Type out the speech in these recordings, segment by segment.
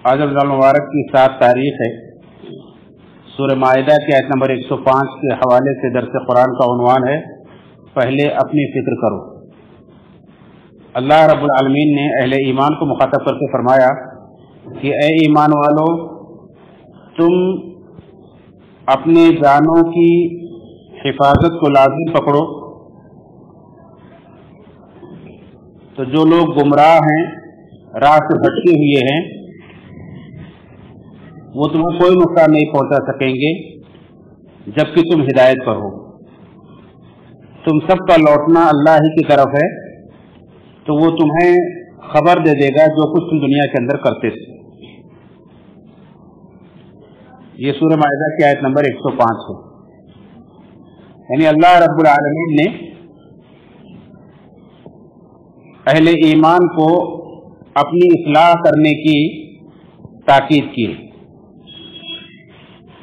आज रमज़ान मुबारक की 7 तारीख है। सूरह माइदा की आयत नंबर 105 के हवाले से दर्स कुरान का उन्वान है, पहले अपनी फिक्र करो। अल्लाह रब्बुल आलमीन ने अहले ईमान को मुखातब करके फरमाया कि ए ईमान वालों, तुम अपने जानों की हिफाजत को लाजिम पकड़ो। तो जो लोग गुमराह हैं, राह से भटके हुए हैं, वो तुम्हें कोई नुकसान नहीं पहुंचा सकेंगे जबकि तुम हिदायत पर हो। तुम सबका लौटना अल्लाह ही की तरफ है, तो वो तुम्हें खबर दे देगा जो कुछ तुम दुनिया के अंदर करते थे। ये सूरह माइदा की आयत नंबर 105 है। यानी अल्लाह रब्बुल आलमीन ने अहले ईमान को अपनी इस्लाह करने की ताकीद की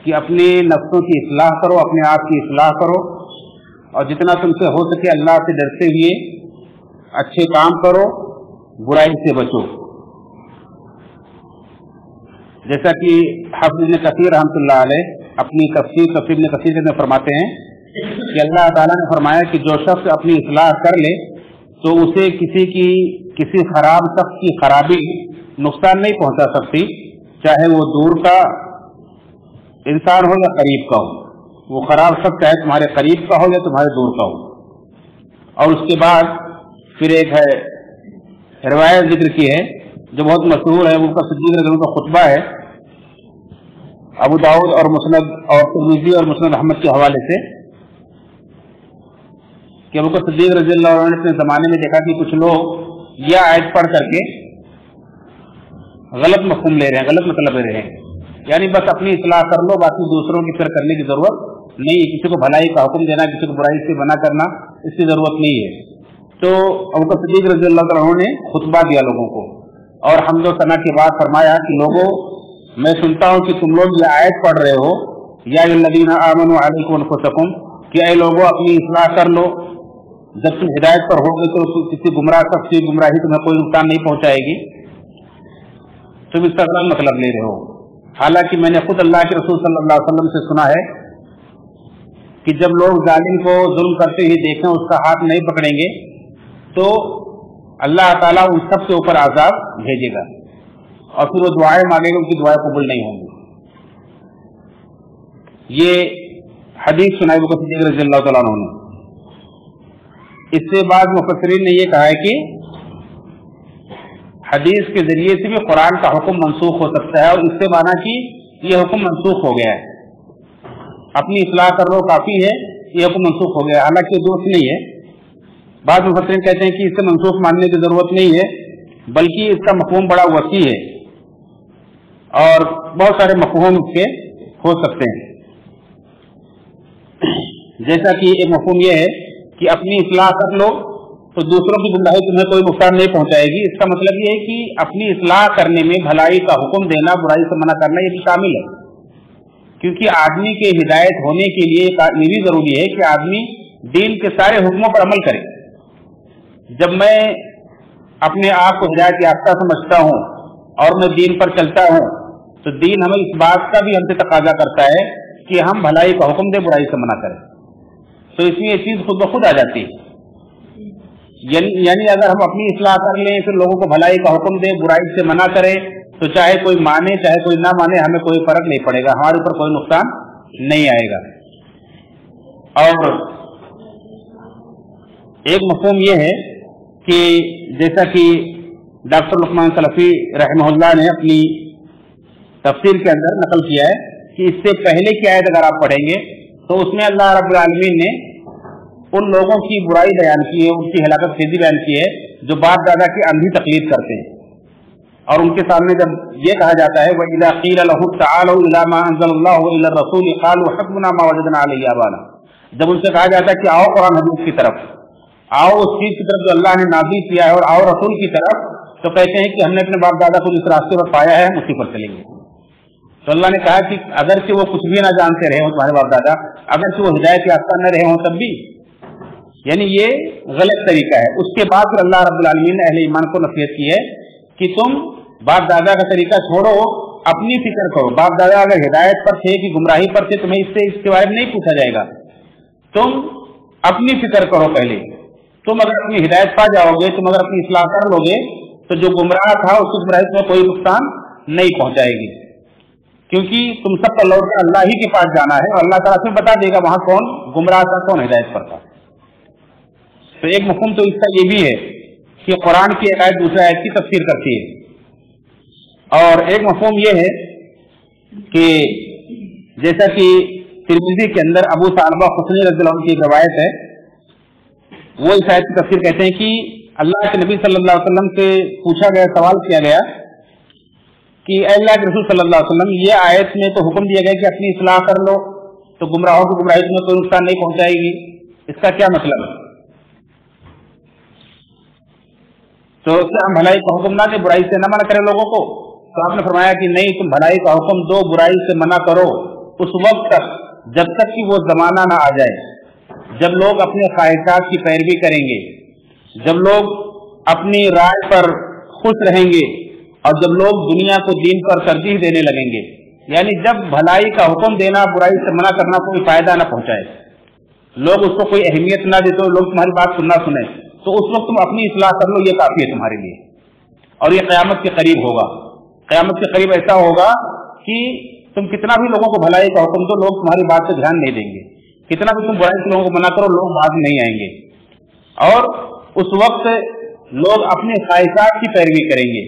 कि अपने नफ्सों की इस्लाह करो, अपने आप की इस्लाह करो, और जितना तुमसे हो सके अल्लाह से डरते हुए अच्छे काम करो, बुराई से बचो। जैसा कि हाफिज़ इब्न कसीर रहमतुल्लाह अलैह अपनी तफसीर इब्न कसीर में फरमाते हैं कि अल्लाह ताला ने फरमाया कि जो शख्स अपनी इस्लाह कर ले तो उसे किसी खराब शख्स की खराबी नुकसान नहीं पहुंचा सकती, चाहे वो दूर का इंसान हो या करीब का हो। वो खराब शख्स चाहे तुम्हारे करीब का हो या तुम्हारे दूर का हो। और उसके बाद फिर एक है रिवायत जिक्र की है जो बहुत मशहूर है, उनका सिद्दीक़ रज़ी अल्लाह का खुतबा है अबू दाऊद और मुस्नद और तिर्मिज़ी और मुस्नद अहमद के हवाले से कि अबू बकर सिद्दीक़ रज़ी अल्लाह अन्हु ने अपने ज़माने में देखा कि कुछ लोग यह आयत पढ़ करके गलत मफ़हूम ले रहे हैं, गलत मतलब ले रहे हैं। यानी बस अपनी इस्लाह कर लो, बाकी दूसरों की फिक्र करने की जरूरत नहीं है। किसी को भलाई का हुक्म देना, किसी को बुराई से मना करना, इसकी जरूरत नहीं है। तो अबू बकर सिद्दीक़ रज़ी अल्लाह अन्हु ने खुतबा दिया लोगों को और हम्द व सना के बाद फरमाया कि लोगों, मैं सुनता हूँ कि तुम लोग ये आयत पढ़ रहे हो, या अय्युहल्लज़ीना आमनू अलैकुम अनफुसकुम, कि ऐ लोगों अपनी इस्लाह कर लो, जब तुम हिदायत पर होगे तो किसी गुमराह शख्स की गुमराही तुम्हें कोई नुकसान नहीं पहुंचाएगी। तुम इसका गलत मतलब ले रहे हो। हालांकि मैंने खुद अल्लाह के रसूल सल्लल्लाहु अलैहि वसल्लम से सुना है कि जब लोग जालिम को जुल्म करते हुए देखें, उसका हाथ नहीं पकड़ेंगे, तो अल्लाह ताला उन सब के ऊपर आजाब भेजेगा और फिर वो दुआएं मांगेंगे, उनकी दुआएं कबूल नहीं होंगी। ये हदीस सुनाई अबू बकर सिद्दीक़ रज़ियल्लाहु तआला अन्हु ने। इससे बाद मुफस्सिरीन ने यह कहा है कि हदीस के जरिए से भी कुरान का हुक्म मनसूख हो सकता है, और इससे माना कि यह हुक्म मनसूख हो गया है। अपनी इस्लाह कर लो काफी है, यह हुक्म मनसूख हो गया है। हालांकि दोष नहीं है। बाद मुफस्सिरीन कहते हैं कि इससे मनसूख मानने की जरूरत नहीं है, बल्कि इसका मफ़हूम बड़ा वसी है और बहुत सारे मफ़हूम इसके हो सकते हैं। जैसा कि एक मफ़हूम यह है कि अपनी इस्लाह कर लो तो दूसरों की गुमराही तुम्हें कोई नुकसान नहीं पहुंचाएगी। इसका मतलब ये है कि अपनी इस्लाह करने में भलाई का हुक्म देना, बुराई से मना करना, ये भी शामिल है। क्योंकि आदमी के हिदायत होने के लिए ये भी जरूरी है कि आदमी दीन के सारे हुक्मों पर अमल करे। जब मैं अपने आप को हिदायत याफ्ता समझता हूँ और मैं दीन पर चलता हूँ, तो दीन हमें इस बात का भी हमसे तकाजा करता है कि हम भलाई का हुक्म दे, बुराई से मना करें। तो इसमें ये चीज खुद ब खुद आ जाती है। यानी अगर हम अपनी इस्लाह कर लें, फिर लोगों को भलाई का हुक्म दे, बुराई से मना करें, तो चाहे कोई माने चाहे कोई ना माने, हमें कोई फर्क नहीं पड़ेगा, हमारे ऊपर कोई नुकसान नहीं आएगा। और एक मफ़हूम यह है कि जैसा कि डॉक्टर लुकमान सलफ़ी रहमहुल्लाह ने अपनी तफसीर के अंदर नकल किया है कि इससे पहले की आयत अगर आप पढ़ेंगे तो उसमें अल्लाह रब्बुल आलमीन ने उन लोगों की बुराई बयान की है, उनकी हलाकत खेजी बयान की है जो बाप दादा की अंधी तकलीफ करते हैं। और उनके सामने जब ये कहा जाता है वइज़ा क़ील लहुम तआलू इला मा अंज़लल्लाहु व इला रसूल क़ालू हस्बुना मा वजदना अलैहि आबाना, जब उनसे कहा जाता है कि आओ कुरान हदीस की तरफ, आओ उस चीज की तरफ जो अल्लाह ने नाज़िल किया है, और आओ रसूल की तरफ, तो कहते हैं कि हमने अपने बाप दादा को जिस रास्ते पर पाया है हम उसी पर चलेंगे। तो अल्लाह ने कहा कि अगर से वो कुछ भी ना जानते रहे हो तुम्हारे बाप दादा, अगर से वो हिदायत याफ्ता न रहे हों तब भी, यानी ये गलत तरीका है। उसके बाद फिर अल्लाह रब्बुल आलमीन ने अहले ईमान को नसीहत की है कि तुम बाप दादा का तरीका छोड़ो, अपनी फिक्र करो। बाप दादा अगर हिदायत पर थे कि गुमराही पर थे, तुम्हें इसके बारे में नहीं पूछा जाएगा। तुम अपनी फिक्र करो पहले। तुम अगर अपनी हिदायत पा जाओगे, तुम अगर अपनी इस्लाह कर लोगे, तो जो गुमराह था उसकी गुमराही में कोई नुकसान नहीं पहुंचाएगी, क्योंकि तुम सब पर लौट कर अल्लाह ही के पास जाना है और अल्लाह ताला तुम्हें बता देगा वहां कौन गुमराह था, कौन हिदायत पर था। तो एक मफ़हूम तो इसका ये भी है कि कुरान की एक आयत दूसरी आयत की तफसीर करती है, और एक मफ़हूम ये है कि जैसा कि तिरमिज़ी के अंदर अबू सालबा खुसनी रज़ियल्लाहु अन्हु की एक रवायत है, वो इस आयत की तफसीर कहते हैं कि अल्लाह के नबी सल्लल्लाहु अलैहि वसल्लम से पूछा गया, सवाल किया गया कि अल्लाह के रसूल सल्लल्लाहु अलैहि वसल्लम, ये आयत में तो हुक्म दिया गया कि अपनी इस्लाह कर लो तो गुमराहों की गुमराही में कोई नुकसान नहीं पहुंचाएगी, इसका क्या मतलब है? तो क्या हम भलाई का हुक्म ना दें, बुराई से न मना करें लोगों को? तो आपने फरमाया कि नहीं, तुम भलाई का हुक्म दो, बुराई से मना करो उस वक्त तक जब तक कि वो जमाना ना आ जाए जब लोग अपने ख्वाहिशात की पैरवी करेंगे, जब लोग अपनी राय पर खुश रहेंगे और जब लोग दुनिया को दीन पर तरजीह देने लगेंगे। यानी जब भलाई का हुक्म देना, बुराई से मना करना कोई फायदा ना पहुंचाए, लोग उसको कोई अहमियत ना देते, लोग तुम्हारी बात सुनना सुने, तो उस वक्त तुम अपनी इस्लाह कर लो, ये काफी है तुम्हारे लिए। और ये क़यामत के करीब होगा। क़यामत के करीब ऐसा होगा कि तुम कितना भी लोगों को भलाई का हुक्म दो, लोग तुम्हारी बात से ध्यान नहीं देंगे। कितना भी तुम बुराई से लोगों को मना करो, लोग बात नहीं आएंगे। और उस वक्त लोग अपने ख्वाहिशात की पैरवी करेंगे,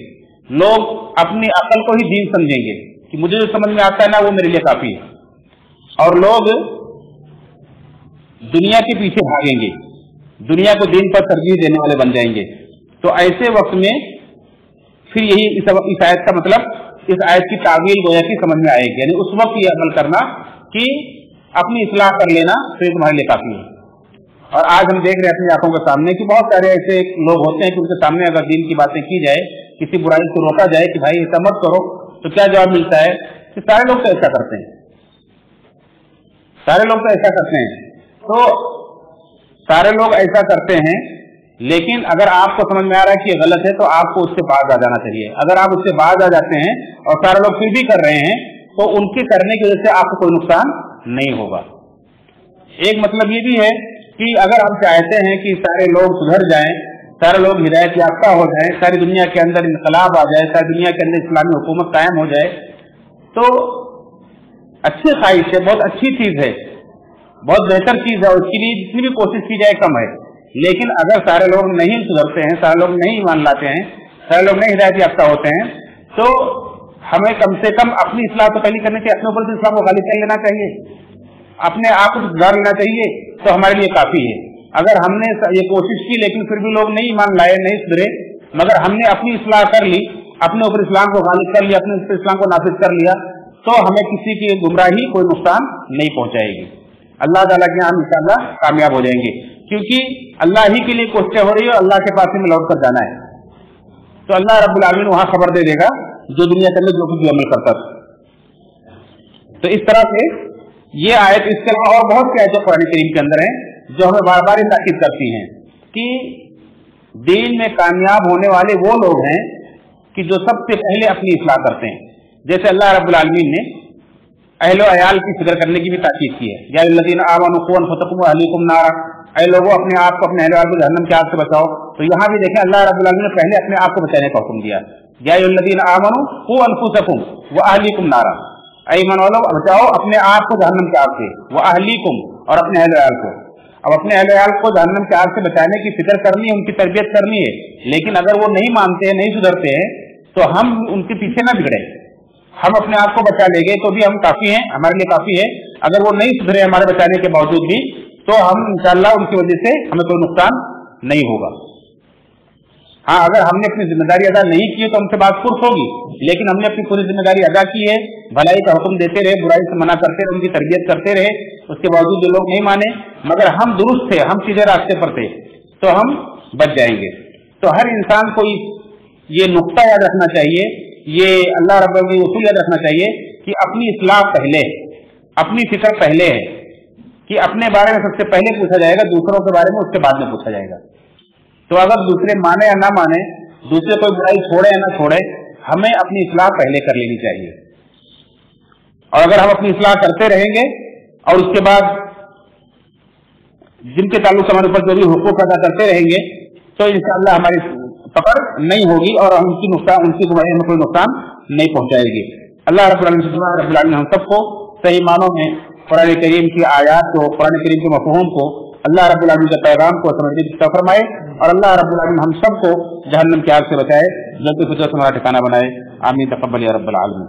लोग अपनी अकल को ही दीन समझेंगे कि मुझे जो समझ में आता है ना वो मेरे लिए काफी है, और लोग दुनिया के पीछे भागेंगे, दुनिया को दीन पर तरजीह देने वाले बन जाएंगे। तो ऐसे वक्त में फिर यही इस आयत का मतलब, इस आयत की तावील गोया की समझ में आएगी। यानी उस वक्त ये अमल करना कि अपनी इस्लाह कर लेना तो ये तुम्हारे लिए काफी है। और आज हम देख रहे हैं अपनी आंखों के सामने कि बहुत सारे ऐसे लोग होते हैं कि उनके सामने अगर दीन की बातें की जाए, किसी बुराई को रोका जाए कि भाई ऐसा मत करो, तो क्या जवाब मिलता है कि सारे लोग तो ऐसा करते हैं, सारे लोग तो ऐसा करते हैं। तो सारे लोग ऐसा करते हैं, लेकिन अगर आपको समझ में आ रहा है कि ये गलत है तो आपको उससे बाज आ जाना चाहिए। अगर आप उससे बाज आ जाते हैं और सारे लोग फिर भी कर रहे हैं, तो उनके करने की वजह से आपको कोई नुकसान नहीं होगा। एक मतलब ये भी है कि अगर हम चाहते हैं कि सारे लोग सुधर जाएं, सारे लोग हिदायत याफ्ता हो जाएं, सारी दुनिया के अंदर इनकलाब आ जाए, सारी दुनिया के अंदर इस्लामी हुकूमत कायम हो जाए, तो अच्छी ख्वाहिश है, बहुत अच्छी चीज है, बहुत बेहतर चीज है, और उसके लिए जितनी भी कोशिश की जाए कम है। लेकिन अगर सारे लोग नहीं सुधरते हैं, सारे लोग नहीं ईमान लाते हैं, सारे लोग नहीं हिदायत याफ्ता होते हैं, तो हमें कम से कम अपनी इस्लाह तो पहले करनी चाहिए, अपने ऊपर से इस्लाम को गालिब कर लेना चाहिए, अपने आप को सुधार लेना चाहिए, तो हमारे लिए काफी है। अगर हमने ये कोशिश की लेकिन फिर भी लोग नहीं ईमान लाए, नहीं सुधरे, मगर हमने अपनी इस्लाह कर ली, अपने ऊपर इस्लाम को गालिब कर लिया, अपने ऊपर इस्लाम को नाफिज कर लिया, तो हमें किसी की गुमराही कोई नुकसान नहीं पहुंचाएगी। अल्लाह ताला के यहाँ हम इंशाअल्लाह कामयाब हो जाएंगे, क्योंकि अल्लाह ही के लिए कोशिश हो रही है, अल्लाह के पास में लौट कर जाना है। तो अल्लाह रब्बुल आलमीन वहां खबर दे देगा जो दुनिया के अंदर जो कुछ अमल करता था। तो इस तरह से ये आयत, इसके अलावा और बहुत सी आयतें कुरान करीम के अंदर हैं जो हमें बार बार ताकीद करती हैं कि दीन में कामयाब होने वाले वो लोग हैं कि जो सबसे पहले अपनी इस्लाह करते हैं। जैसे अल्लाह रब्बुल आलमीन ने अहलो अयाल की फिक्र करने की भी ताकीद की है, या अल्लज़ीना आमनू क़ू अनफुसकुम व अहलीकुम नारा, ऐ लोगों अपने आप को, अपने अहले को जहन्नम की आग से बचाओ। तो यहाँ भी देखें अल्लाह रब्बुल आलमीन ने पहले अपने आप को बचाने का हुक्म दिया, या अल्लज़ीना आमनू क़ू अनफुसकुम व अहलीकुम नारा, ऐ ईमान वालों बचाओ अपने आप को जहन्नम की आग से, व अहलीकुम और अपने अहले अयाल को। अब अपने अहले अयाल को जहन्नम की आग से बचाने की फिक्र करनी है, उनकी तरबियत करनी है, लेकिन अगर वो नहीं मानते हैं, नहीं सुधरते हैं, तो हम उनके पीछे ना बिगड़े, हम अपने आप को बचा लेंगे तो भी हम काफी हैं, हमारे लिए काफी है। अगर वो नहीं सुधरे हमारे बचाने के बावजूद भी, तो हम इंशाअल्लाह उनकी वजह से हमें कोई नुकसान नहीं होगा। हाँ, अगर हमने अपनी जिम्मेदारी अदा नहीं की तो हमसे बात कुर्स होगी, लेकिन हमने अपनी पूरी जिम्मेदारी अदा की है, भलाई का हुक्म देते रहे, बुराई से मना करते रहे, उनकी तरबियत करते रहे, उसके बावजूद जो लोग नहीं माने, मगर हम दुरुस्त थे, हम सीधे रास्ते पर थे, तो हम बच जाएंगे। तो हर इंसान को ये नुक्ता याद रखना चाहिए, ये अल्लाह रब्बुल की उसूल याद रखना चाहिए कि अपनी इस्लाह पहले, अपनी फिक्र पहले है, कि अपने बारे में सबसे पहले पूछा जाएगा, दूसरों के बारे में उसके बाद में पूछा जाएगा। तो अगर दूसरे माने या ना माने, दूसरे कोई बुराई छोड़े या ना छोड़े, हमें अपनी इस्लाह पहले कर लेनी चाहिए। और अगर हम अपनी इस्लाह करते रहेंगे और उसके बाद जिनके ताल्लुक हमारे ऊपर जो भी हुकूक अदा करते रहेंगे तो इंशाअल्लाह हमारी पकड़ नहीं होगी और उनकी गुमराही में कोई नुकसान नहीं पहुंचाएगी। अल्लाह रब्बुल आलमीन हम सबको सही मानों में कुरान करीम की आयात को, कुरान करीम के मफ़हूम को, अल्लाह रब्बुल आलमीन के पैगाम को समझने की तौफीक फरमाए और अल्लाह रब्बुल आलमीन हम सबको जहन्नम की आग से बचाए, जन्नत फिरदौस हमारा ठिकाना बनाए। आमीन तक़ब्बल या रब्बल आलमीन।